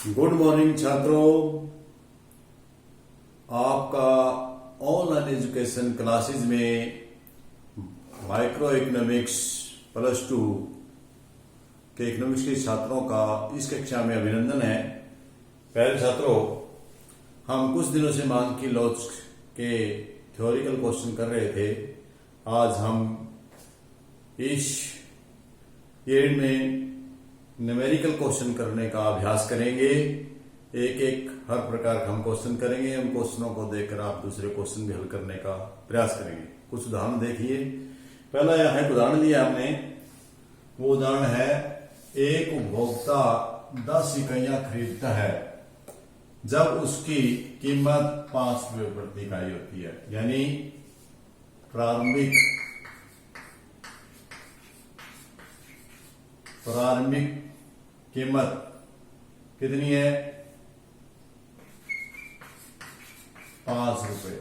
Good morning छात्रों, आपका online education classes में माइक्रो इकोनॉमिक्स +2 के इकोनॉमिक्स के छात्रों का इस कक्षा में अभिनंदन है। पहले छात्रों, हम कुछ दिनों से मांग की लॉज के थ्योरिकल क्वेश्चन कर रहे थे। आज हम इस यूनिट में न्यूमेरिकल क्वेश्चन करने का अभ्यास करेंगे। एक एक हर प्रकार का हम क्वेश्चन करेंगे। उन क्वेश्चनों को देखकर आप दूसरे क्वेश्चन भी हल करने का प्रयास करेंगे। कुछ उदाहरण देखिए। पहला यहाँ एक उदाहरण दिया हमने। वो उदाहरण है, एक उपभोक्ता 10 इकाइयां खरीदता है जब उसकी कीमत 5 रुपये प्रति इकाई होती है। यानी प्रारंभिक कीमत कितनी है? 5 रुपये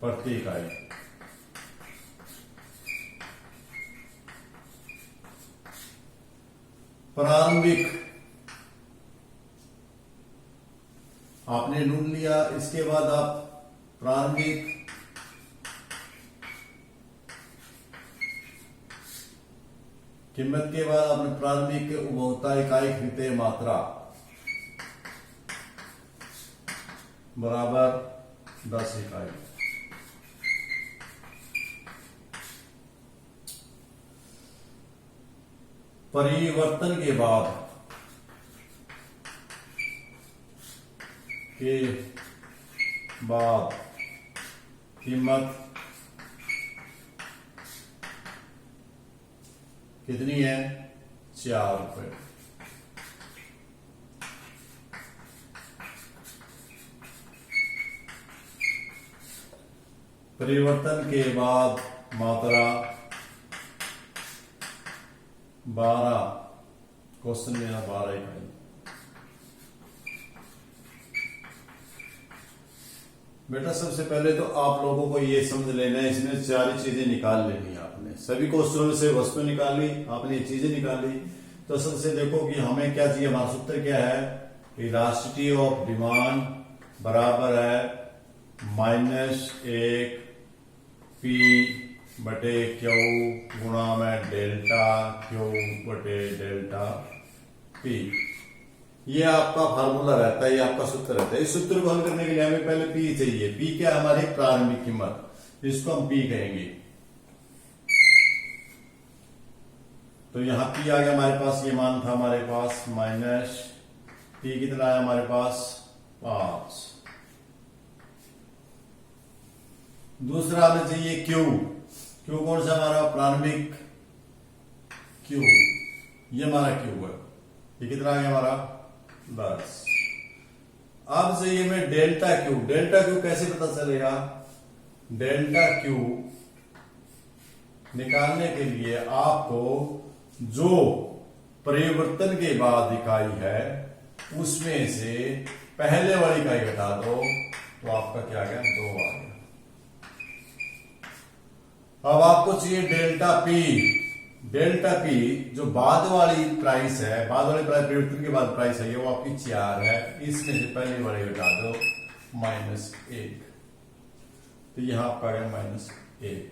प्रति इकाई। प्रारंभिक आपने ढूंढ लिया। इसके बाद आप प्रारंभिक कीमत के बाद आपने प्रारंभिक उपभोक्ता इकाई खरीदे मात्रा बराबर 10 इकाई। परिवर्तन के बाद कीमत कितनी है? 4 रुपये। परिवर्तन के बाद मात्रा 12। क्वेश्चन में 12 इकाई। बेटा सबसे पहले तो आप लोगों को ये समझ लेना है, इसमें सारी चीजें निकाल लेनी है। आपने सभी क्वेश्चनों से वस्तु निकाली, आपने ये चीजें निकाली। तो सबसे देखो कि हमें क्या चाहिए। हमारा सूत्र क्या है? इलास्टिसिटी ऑफ डिमांड बराबर है -1 P बटे Q गुणा में डेल्टा Q बटे डेल्टा P। ये आपका फार्मूला रहता है, ये आपका सूत्र रहता है। इस सूत्र को हल करने के लिए हमें पहले P चाहिए। P क्या है? हमारी प्रारंभिक कीमत। इसको हम P कहेंगे। तो यहां P आ गया हमारे पास। ये मान था हमारे पास माइनस P कितना आया हमारे पास? 5। दूसरा हमें चाहिए Q। Q कौन सा? हमारा प्रारंभिक Q। ये हमारा Q है। ये कितना आ गया हमारा? 10। अब चाहिए हमें डेल्टा Q। डेल्टा Q कैसे पता चलेगा? डेल्टा Q निकालने के लिए आपको जो परिवर्तन के बाद इकाई है उसमें से पहले वाली इकाई घटा दो, तो आपका क्या आ गया? 2 आ गया। अब आपको चाहिए डेल्टा P। डेल्टा P जो बाद वाली प्राइस है, बाद वाली प्राइस परिवर्तन के बाद प्राइस है, वो आपकी 4 है। इसमें से पहले वाली घटा दो -1। तो यहां आपका आ गया -1।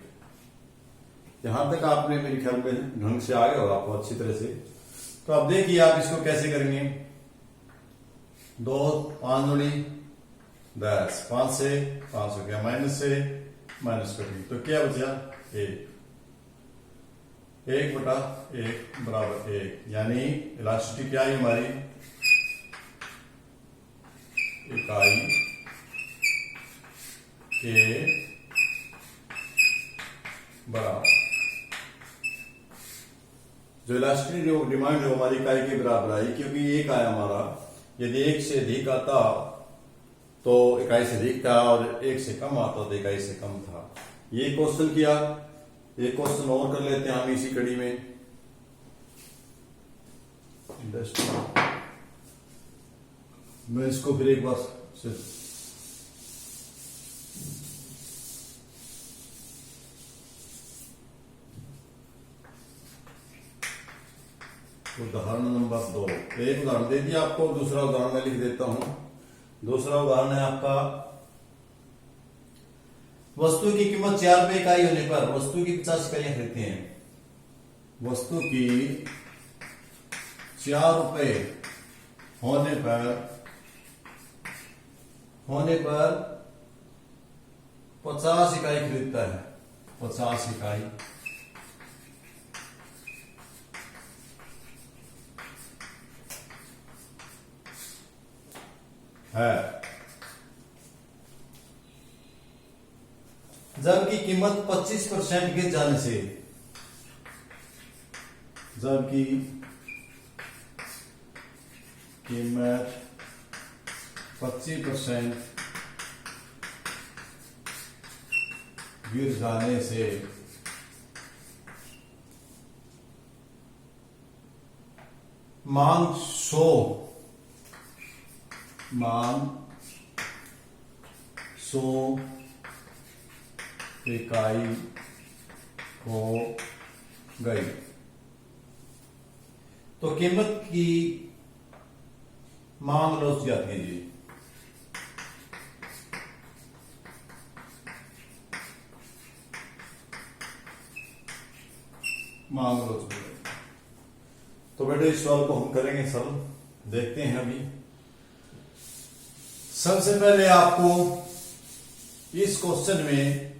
यहां तक आपने मेरे ख्याल में ढंग से आ गए और आपको अच्छी तरह से। तो अब देखिए आप इसको कैसे करेंगे। 2 5 दूनी 10। 5 से 5 हो गया, माइनस से माइनस कर दी, तो क्या बचा? 1 बटा 1 बराबर 1। यानी इलास्टिसिटी क्या है हमारी? इकाई के बराबर। जो इलास्टिसिटी जो डिमांड है हमारी इकाई के बराबर आई, क्योंकि 1 आया हमारा। यदि 1 से अधिक आता तो इकाई से अधिक था, और 1 से कम आता तो इकाई से कम था। ये क्वेश्चन किया। एक क्वेश्चन और कर लेते हैं हम इसी कड़ी में। मैं इसको फिर एक बार से उदाहरण नंबर 2, एक उदाहरण दे दिया आपको, दूसरा उदाहरण मैं लिख देता हूं। दूसरा उदाहरण है आपका, वस्तु की कीमत 4 रुपए इकाई होने पर वस्तु की 50 इकाइयां खरीदते हैं। वस्तु की 4 रुपए होने पर 50 इकाई खरीदता है। 50 इकाई है, जबकि कीमत 25% गिर जाने से, जबकि कीमत 25% गिर जाने से मांग 100 इकाई हो गई, तो कीमत की मांग लौट जाती है जी। मांग लौट जाती है। तो बेटे इस सवाल को हम करेंगे सरल, देखते हैं अभी। सबसे पहले आपको इस क्वेश्चन में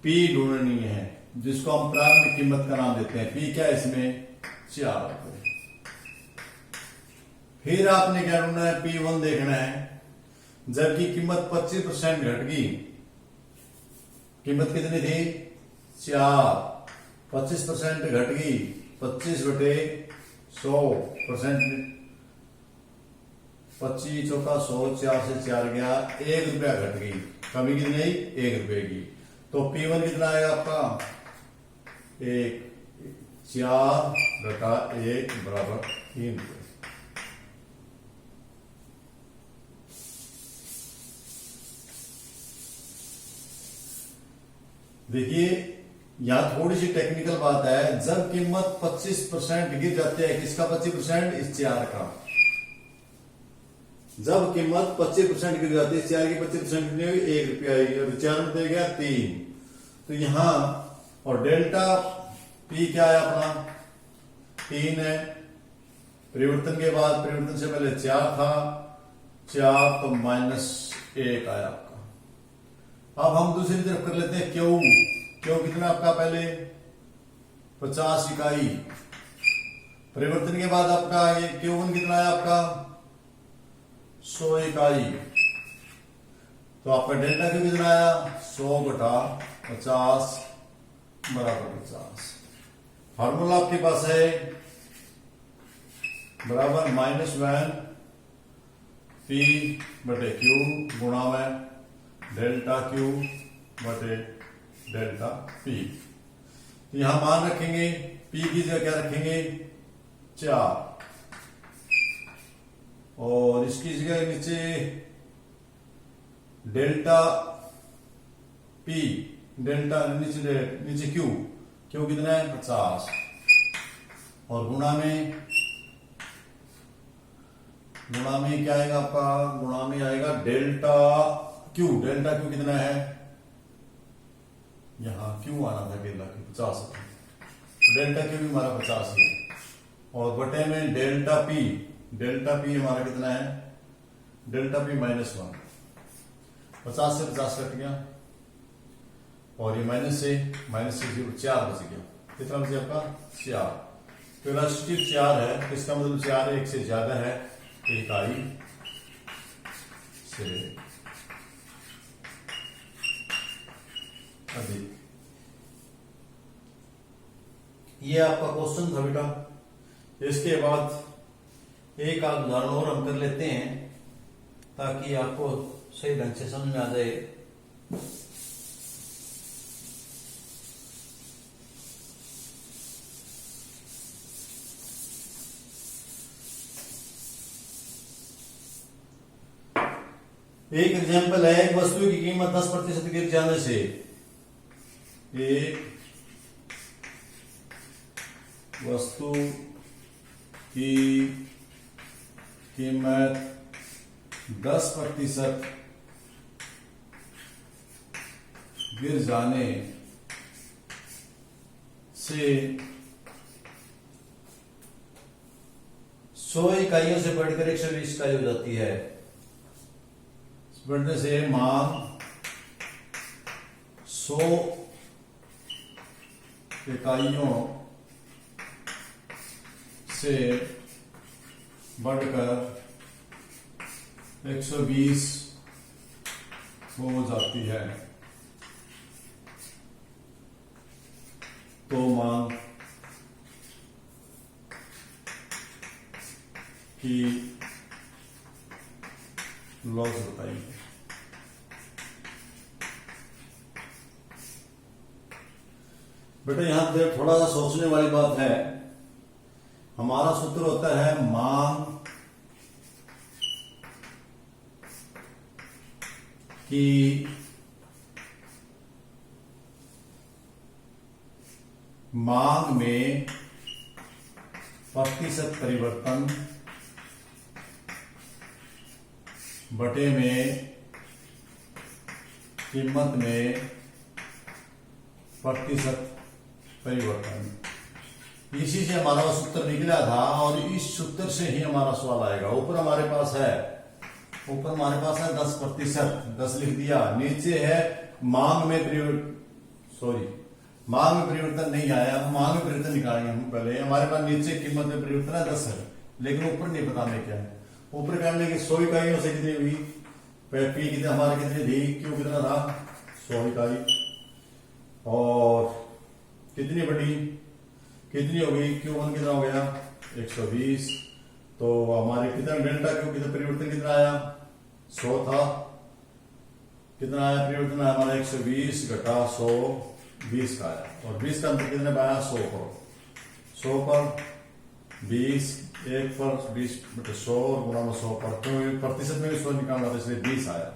P ढूंढनी है, जिसको हम प्रारंभिक कीमत का नाम देते हैं। P क्या है इसमें? 4 रुपए। फिर आपने क्या ढूंढना है? P1 देखना है। जबकि कीमत 25% घट गई, कीमत कितनी थी? 4, 25% घट गई, 25/100%, 25 चौका 100, 4 से 4 गया, 1 रुपया घट गई। कमी कितनी आई? 1 रुपए की। तो P1 कितना आएगा आपका? 1, 4 घटा 1 बराबर 3 रुपए। देखिए यहां थोड़ी सी टेक्निकल बात है। जब कीमत 25% गिर जाती है, किसका 25%? इस 4 का। जब कीमत 25% गिर जाती है, 4 की 25% कितनी होगी? 1 रुपया आई, और 4 में दे गया 3। तो यहां और डेल्टा P क्या है अपना? 3 है। परिवर्तन के बाद, परिवर्तन से पहले 4 था, 4 तो -1 आया आपका। अब हम दूसरी तरफ कर लेते हैं क्यू। क्यू कितना आपका? पहले 50 इकाई। परिवर्तन के बाद आपका ये Q1 कितना है आपका? 100 इकाई। तो आपका डेल्टा क्यू कितना आया? 100 बटा 50 बराबर 50। फार्मूला आपके पास है बराबर -1 P बटे Q गुणा में डेल्टा Q बटे डेल्टा P। यहां मान रखेंगे, P की जगह क्या रखेंगे? 4, और इसकी जगह नीचे डेल्टा P, डेल्टा नीचे Q कितना है? 50, और गुणा में क्या आएगा आपका? गुणा में आएगा डेल्टा Q। डेल्टा Q कितना है? यहां Q आना था, डेल्टा Q 50 है, तो डेल्टा Q भी हमारा 50 है, और बटे में डेल्टा P। डेल्टा P हमारा कितना है? Delta P -1। 50 से 50 कट गया, और ये माइनस से 0, 4 बच गया। कितना बच गया आपका? 4। तो इलास्टिक 4 है, इसका मतलब 4 1 से ज्यादा है इकाई से अधिक। ये आपका क्वेश्चन था बेटा। इसके बाद एक आध उदाहरण और हम कर लेते हैं, ताकि आपको सही ढंग से समझ में आ जाए। एक एग्जाम्पल है, एक वस्तु की कीमत 10% गिर जाने से एक वस्तु की कीमत 10% गिर जाने से 100 इकाइयों से बढ़कर 120 इकाई हो जाती है। बढ़ने से मांग 100 इकाइयों से बढ़कर 120 हो जाती है तो मांग की लॉस बताइए। बेटा यहां पर थोड़ा सा सोचने वाली बात है। हमारा सूत्र होता है मांग की मांग में प्रतिशत परिवर्तन बटे में कीमत में प्रतिशत परिवर्तन। इसी से हमारा सूत्र निकला था और इस सूत्र से ही हमारा सवाल आएगा। ऊपर हमारे पास है 10%, 10 लिख दिया। नीचे है मांग में परिवर्तन नहीं आया, मांग में परिवर्तन निकालेंगे हम पहले। हमारे पास नीचे कीमत में परिवर्तन है 10 है, लेकिन ऊपर नहीं पता हमें क्या है। ऊपर कहने की 100 इकाइयों से कितनी हुई, पी कितने हमारे कितनी थी, क्यू कितना था 100 इकाई, और कितनी बड़ी कितनी हो गई, Q1 कितना हो गया 120। तो हमारे कितना डेल्टा क्यू कितना परिवर्तन कितना आया 100 था, कितना आया परिवर्तन आया हमारा 120 घटा 100 20 का आया। और 20 का अंतर कितने पाया 100 पर 20 1 पर 20 बटे 100 गुणा 100 पर, तो प्रतिशत में भी 100 निकालना था इसलिए 20 आया।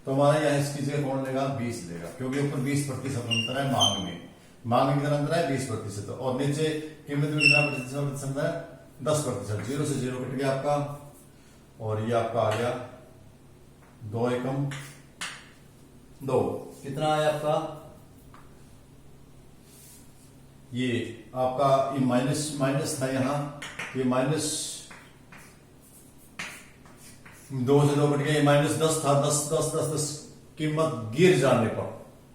तो हमारा यहाँ इसकी जगह कौन लेगा 20 लेगा, क्योंकि ऊपर 20% अंतर है मांग में कितना अंतर है 20%, और नीचे कीमत में कितना प्रतिशत अंतर है 10%। 0 से 0 कट गया आपका, और ये आपका आ गया 2 एकम 2। कितना आया आपका, ये आपका ये माइनस था यहाँ, ये -2 से 2 कट गया, ये -10 था। 10 कीमत गिर जाने पर,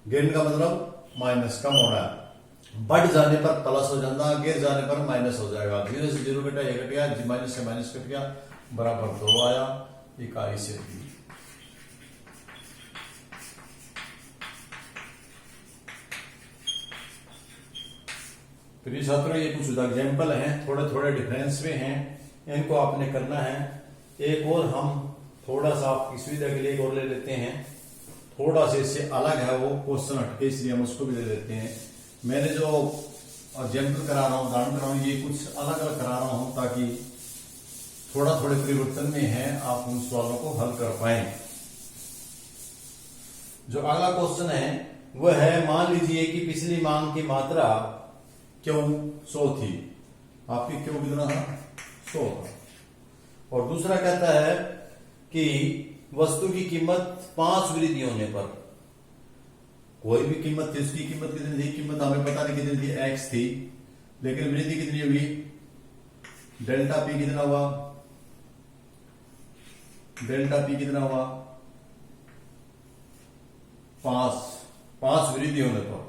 गिरने का मतलब माइनस कम होना है, बढ़ जाने पर प्लस हो जाता, गिर जाने पर माइनस हो जाएगा। 0 से 0 कटा 1 कट गया, माइनस से माइनस कट गया, बराबर 2 आया इकाई से भी। प्रिय छात्रों ये कुछ एग्जाम्पल हैं, थोड़े डिफरेंस में हैं, इनको आपने करना है। एक और हम थोड़ा सा आपकी सुविधा के लिए एक और ले लेते हैं, थोड़ा सा इससे अलग है वो क्वेश्चन हटके, इसलिए हम उसको भी ले लेते हैं। मैंने जो एग्जाम्पल करा रहा हूँ, उदाहरण करा रहा हूँ, ये कुछ अलग अलग करा रहा हूँ ताकि थोड़े परिवर्तन में है, आप उन सवालों को हल कर पाए। जो अगला क्वेश्चन है वह है, मान लीजिए कि पिछली मांग की मात्रा क्यों 100 थी, आपकी क्यों कितना था 100 था, और दूसरा कहता है कि वस्तु की कीमत 5 वृद्धि होने पर, कोई भी कीमत थी, उसकी कीमत कितनी थी, कीमत हमें पता नहीं कितनी थी, x थी, लेकिन वृद्धि कितनी हुई, डेल्टा पी कितना हुआ, डेल्टा पी कितना हुआ 5 वृद्धि होने पर।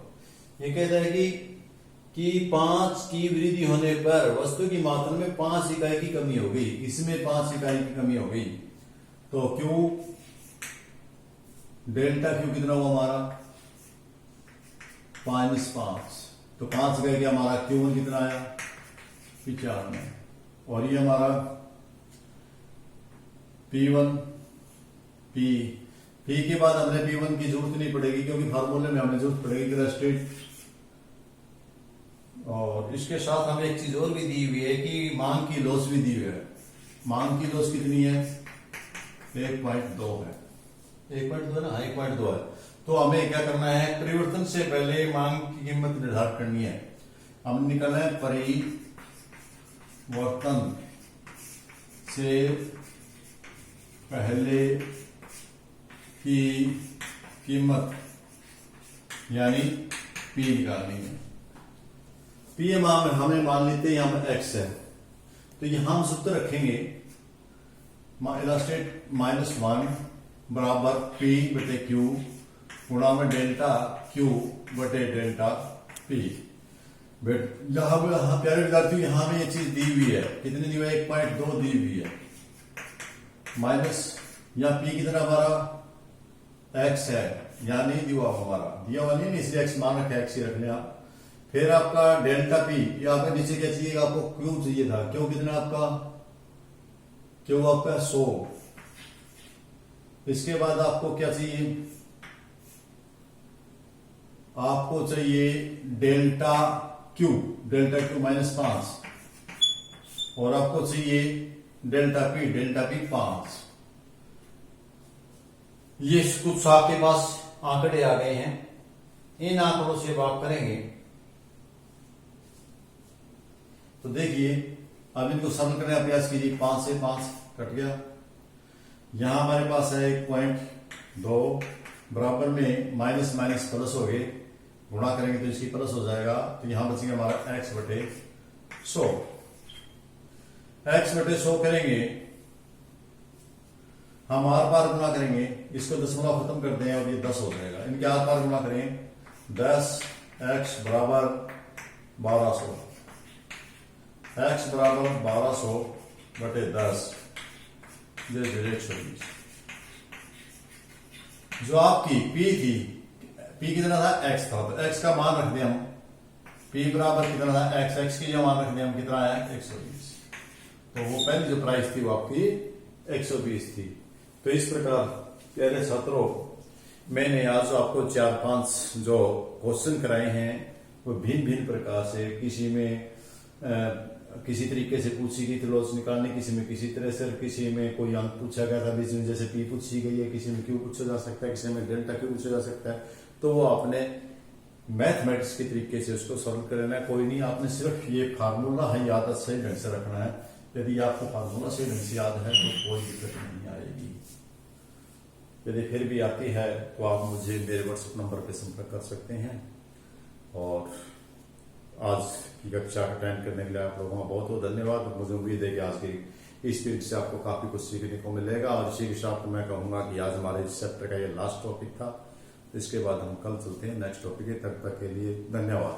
ये कहता है कि 5 की वृद्धि होने पर वस्तु की मात्रा में 5 इकाई की कमी हो गई, इसमें 5 इकाई की कमी हो गई, तो क्यू डेल्टा क्यू कितना हुआ हमारा -5, तो 5 इकाई का हमारा Q1 कितना आया 95, और ये हमारा P1 P के बाद हमने P1 की जरूरत नहीं पड़ेगी, क्योंकि फार्मूले में हमें जरूरत पड़ेगी ग्रेस्टेड। और इसके साथ हमें एक चीज और भी दी हुई है कि मांग की लॉस भी दी हुई है। मांग की लॉस कितनी है 1.2 है, 1.2 ना, 1.2 है। तो हमें क्या करना है, परिवर्तन से पहले मांग की कीमत निर्धारित करनी है। हम निकालना है वर्तन से पहले की कीमत यानी P निकालनी है। P हमें मान लेते हैं यहां पर x है, तो यहां हम सूत्र रखेंगे इलास्टेट -1 बराबर P बटे Q गुणा में डेल्टा Q बटे डेल्टा P। जहां प्यारे विद्यार्थियों यहां में ये चीज दी हुई है, कितनी दी हुई है 1.2 दी हुई है, माइनस यहाँ P कितना हमारा x है, यहाँ नहीं दिया हमारा, दिया हुआ नहीं, इसलिए x मान रखे, x ही रखने आप। फिर आपका डेल्टा P, यहाँ पे नीचे क्या चाहिए आपको, Q चाहिए था, Q कितना आपका, Q आपका 100। इसके बाद आपको क्या चाहिए, आपको चाहिए डेल्टा Q -5, और आपको चाहिए डेल्टा P 5। ये कुछ आपके पास आंकड़े आ गए हैं, इन आंकड़ों से आप करेंगे तो देखिए, अब इनको सरल करने का प्रयास कीजिए। 5 से 5 कट गया, यहां हमारे पास है 1.2 बराबर में माइनस माइनस प्लस हो गए, गुणा करेंगे तो इसकी प्लस हो जाएगा, तो यहां बचेगा हमारा x बटे 100। x बटे 100 करेंगे, हम आर पार गुणा करेंगे, इसको दशमलव खत्म कर दें और ये 10 हो जाएगा। इनके आर पार गुणा करें, 10x बराबर 1200, x बराबर 1200 बटे 10 जैसे 120। जो आपकी P थी, P कितना था, x था, तो x का मान रख दें हम, P बराबर कितना था x की जो मान रख दें हम, कितना आया 120। तो वो पहली जो प्राइस थी वो आपकी 120 थी। तो इस प्रकार प्यारे छात्रों, मैंने आज आपको 4-5 जो क्वेश्चन कराए हैं वो भिन्न भिन्न प्रकार से, किसी में किसी तरीके से पूछी गई थी लॉस निकालने, किसी में किसी तरह से, किसी में कोई अंक पूछा गया था बीच में, जैसे P पूछी गई है, किसी में Q पूछा जा सकता है, किसी में डेल्टा Q पूछा जा सकता है। तो वो आपने मैथमेटिक्स के तरीके से उसको सॉल्व करना है। कोई नहीं, आपने सिर्फ ये फार्मूला है याद सही ढंग से रखना है। यदि आपको फार्मूला सही ढंग से याद है तो कोई दिक्कत नहीं आएगी। यदि फिर भी आती है तो आप मुझे मेरे व्हाट्सएप नंबर पर संपर्क कर सकते हैं। और आज की कक्षा अटेंड करने के लिए आप लोगों का बहुत बहुत धन्यवाद। मुझे उम्मीद है कि आज की इस पीरियड से आपको काफी कुछ सीखने को मिलेगा। और इसी के साथ मैं कहूंगा कि आज हमारे इस चैप्टर का ये लास्ट टॉपिक था। इसके बाद हम कल चलते हैं नेक्स्ट टॉपिक के, तब तक के लिए धन्यवाद।